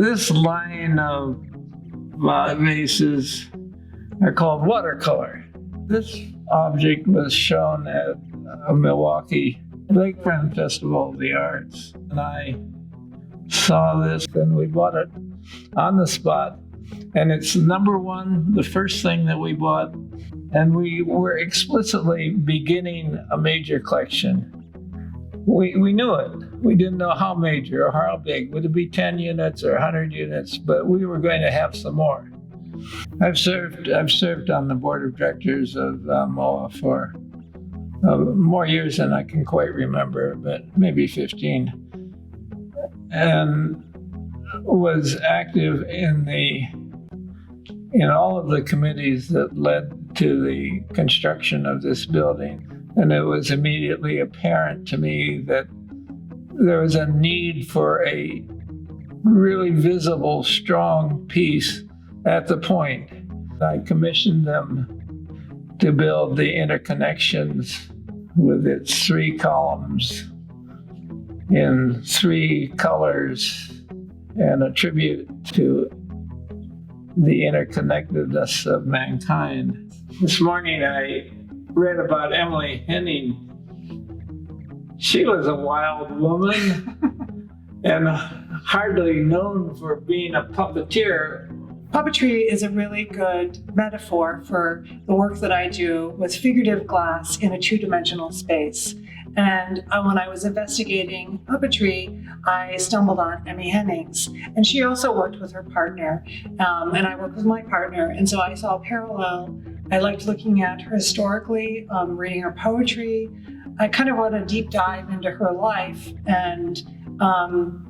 This line of vases are called watercolor. This object was shown at a Milwaukee Lakefront Festival of the Arts, and I saw this and we bought it on the spot. And it's number one, the first thing that we bought, and we were explicitly beginning a major collection. We knew it. We didn't know how major or how big. Would it be 10 units or 100 units? But we were going to have some more. I've served on the board of directors of MOA for more years than I can quite remember, but maybe 15, and was active in all of the committees that led to the construction of this building. And it was immediately apparent to me that there was a need for a really visible, strong piece at the point. I commissioned them to build the interconnections with its 3 columns in 3 colors and a tribute to the interconnectedness of mankind. This morning I read about Emily Henning. She was a wild woman and hardly known for being a puppeteer. Puppetry is a really good metaphor for the work that I do with figurative glass in a 2-dimensional space. And when I was investigating puppetry, I stumbled on Emmy Hennings. And she also worked with her partner, and I worked with my partner. And so I saw a parallel. I liked looking at her historically, reading her poetry. I kind of went a deep dive into her life and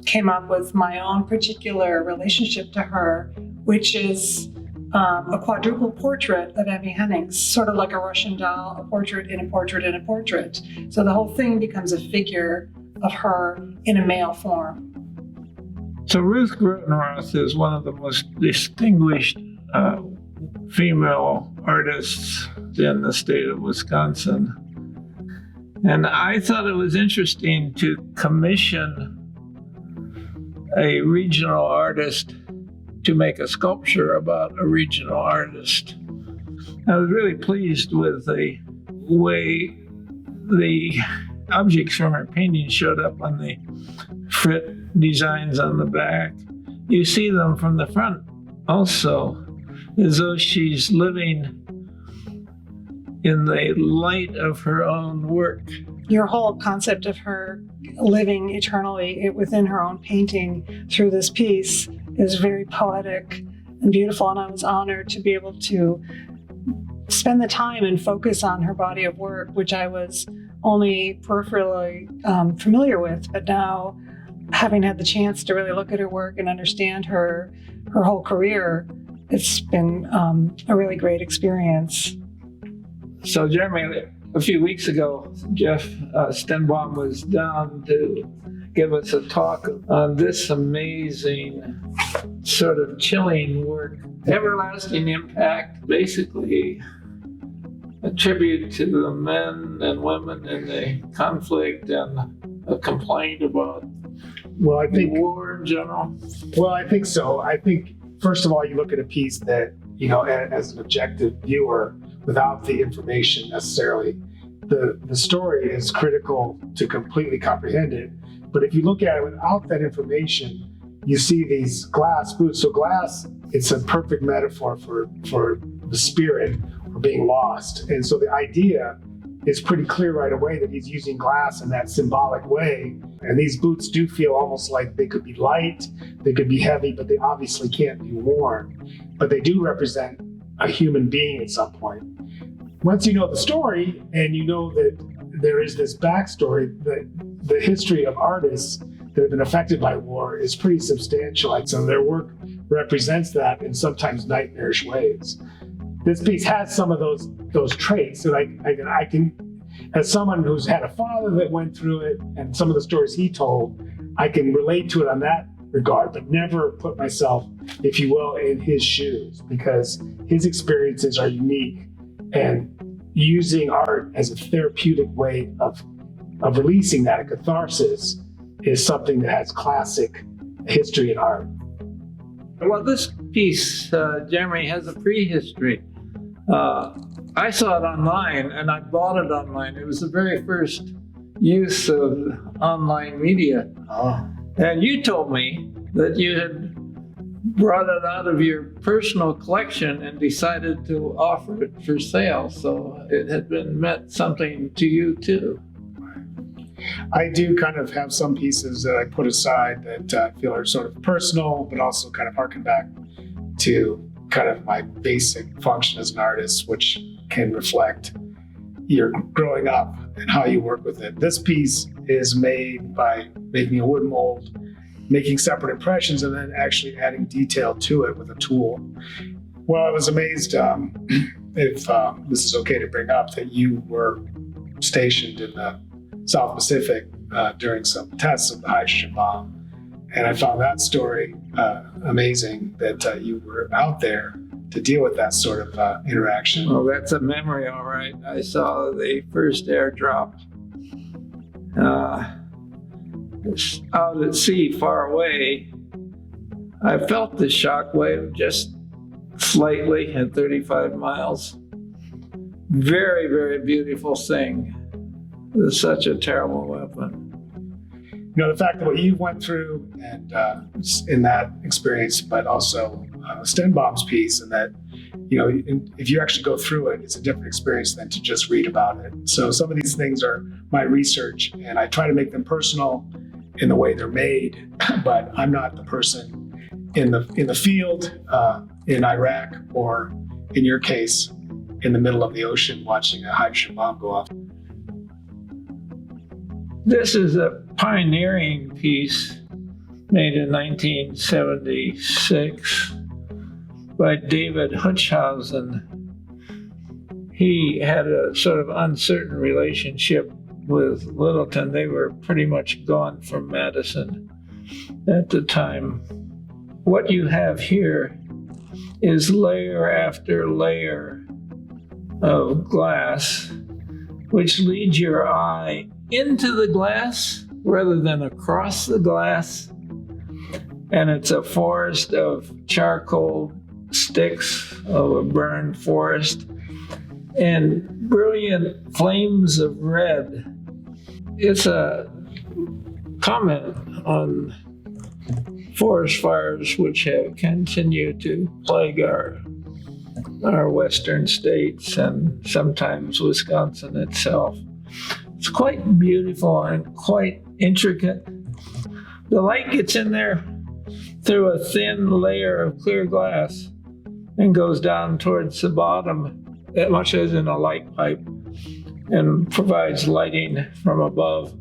came up with my own particular relationship to her, which is a quadruple portrait of Emmy Hennings, sort of like a Russian doll, a portrait in a portrait in a portrait. So the whole thing becomes a figure of her in a male form. So Ruth Roth is one of the most distinguished female artists in the state of Wisconsin. And I thought it was interesting to commission a regional artist to make a sculpture about a regional artist. I was really pleased with the way the objects from her painting showed up on the frit designs on the back. You see them from the front also, as though she's living in the light of her own work. Your whole concept of her living eternally within her own painting through this piece is very poetic and beautiful, and I was honored to be able to spend the time and focus on her body of work, which I was only peripherally familiar with, but now having had the chance to really look at her work and understand her whole career, it's been a really great experience. So Jeremy, a few weeks ago, Jeff Stenbaum was down to give us a talk on this amazing, sort of chilling work, Everlasting Impact, basically a tribute to the men and women in the conflict and a complaint about war in general. Well, I think so. I think, first of all, you look at a piece that, as an objective viewer, without the information necessarily, the story is critical to completely comprehend it. But if you look at it without that information, you see these glass boots. So glass, it's a perfect metaphor for the spirit or being lost. And so the idea is pretty clear right away that he's using glass in that symbolic way. And these boots do feel almost like they could be light, they could be heavy, but they obviously can't be worn. But they do represent a human being at some point. Once you know the story and you know that there is this backstory, the history of artists that have been affected by war is pretty substantial. So their work represents that in sometimes nightmarish ways. This piece has some of those traits that I can, as someone who's had a father that went through it and some of the stories he told, I can relate to it on that regard, but never put myself, if you will, in his shoes, because his experiences are unique, and using art as a therapeutic way of releasing that, a catharsis, is something that has classic history in art. Well, this piece, Jeremy, has a prehistory. I saw it online and I bought it online. It was the very first use of online media. Oh. And you told me that you had brought it out of your personal collection and decided to offer it for sale. So it had been meant something to you too. I do kind of have some pieces that I put aside that I feel are sort of personal, but also kind of harken back to kind of my basic function as an artist, which can reflect your growing up and how you work with it. This piece is made by making a wood mold, making separate impressions, and then actually adding detail to it with a tool. Well, I was amazed, if this is okay to bring up, that you were stationed in the South Pacific during some tests of the hydrogen bomb. And I found that story amazing, that you were out there to deal with that sort of interaction. Well, that's a memory, all right. I saw the first airdrop out at sea, far away. I felt the shock wave just slightly at 35 miles. Very, very beautiful thing. It was such a terrible weapon. You know, the fact that what you went through and in that experience, but also Stenbaum's piece, and that, you know, if you actually go through it, it's a different experience than to just read about it. So some of these things are my research, and I try to make them personal in the way they're made, but I'm not the person in the field in Iraq, or in your case, in the middle of the ocean watching a hydrogen bomb go off. This is a pioneering piece made in 1976 by David Hutchhausen. He had a sort of uncertain relationship with Littleton. They were pretty much gone from Madison at the time. What you have here is layer after layer of glass, which leads your eye into the glass rather than across the glass. And it's a forest of charcoal sticks of a burned forest and brilliant flames of red. It's a comment on forest fires which have continued to plague our western states and sometimes Wisconsin itself. It's quite beautiful and quite intricate. The light gets in there through a thin layer of clear glass and goes down towards the bottom, much as in a light pipe, and provides lighting from above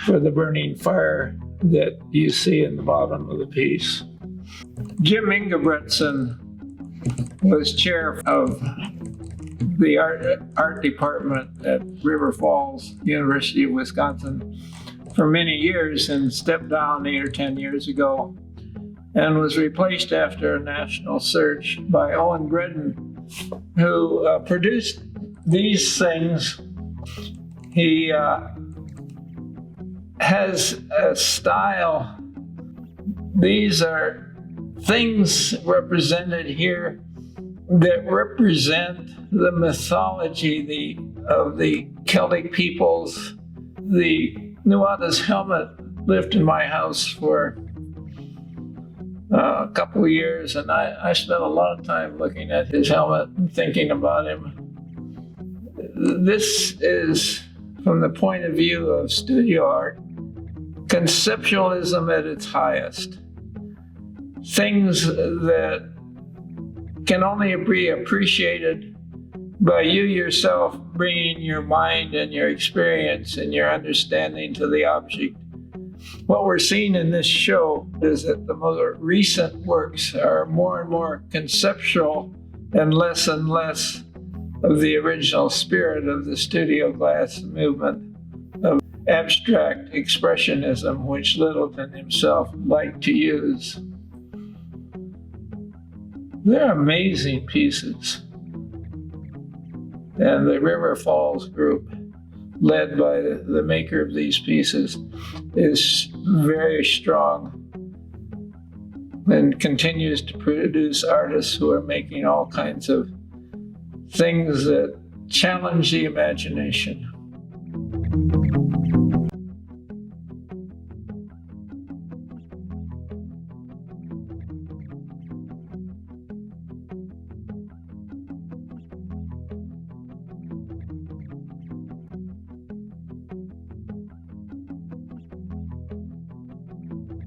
for the burning fire that you see in the bottom of the piece. Jim Ingebretson was chair of the art department at River Falls, University of Wisconsin, for many years, and stepped down 8 or 10 years ago and was replaced after a national search by Owen Gritten, who produced these things. He has a style. These are things represented here that represent the mythology of the Celtic peoples. The Nuada's helmet lived in my house for a couple of years, and I spent a lot of time looking at his helmet and thinking about him. This is, from the point of view of studio art, conceptualism at its highest. Things that can only be appreciated by you yourself bringing your mind and your experience and your understanding to the object. What we're seeing in this show is that the more recent works are more and more conceptual and less of the original spirit of the studio glass movement of abstract expressionism, which Littleton himself liked to use. They're amazing pieces. And the River Falls group, led by the maker of these pieces, is very strong and continues to produce artists who are making all kinds of things that challenge the imagination.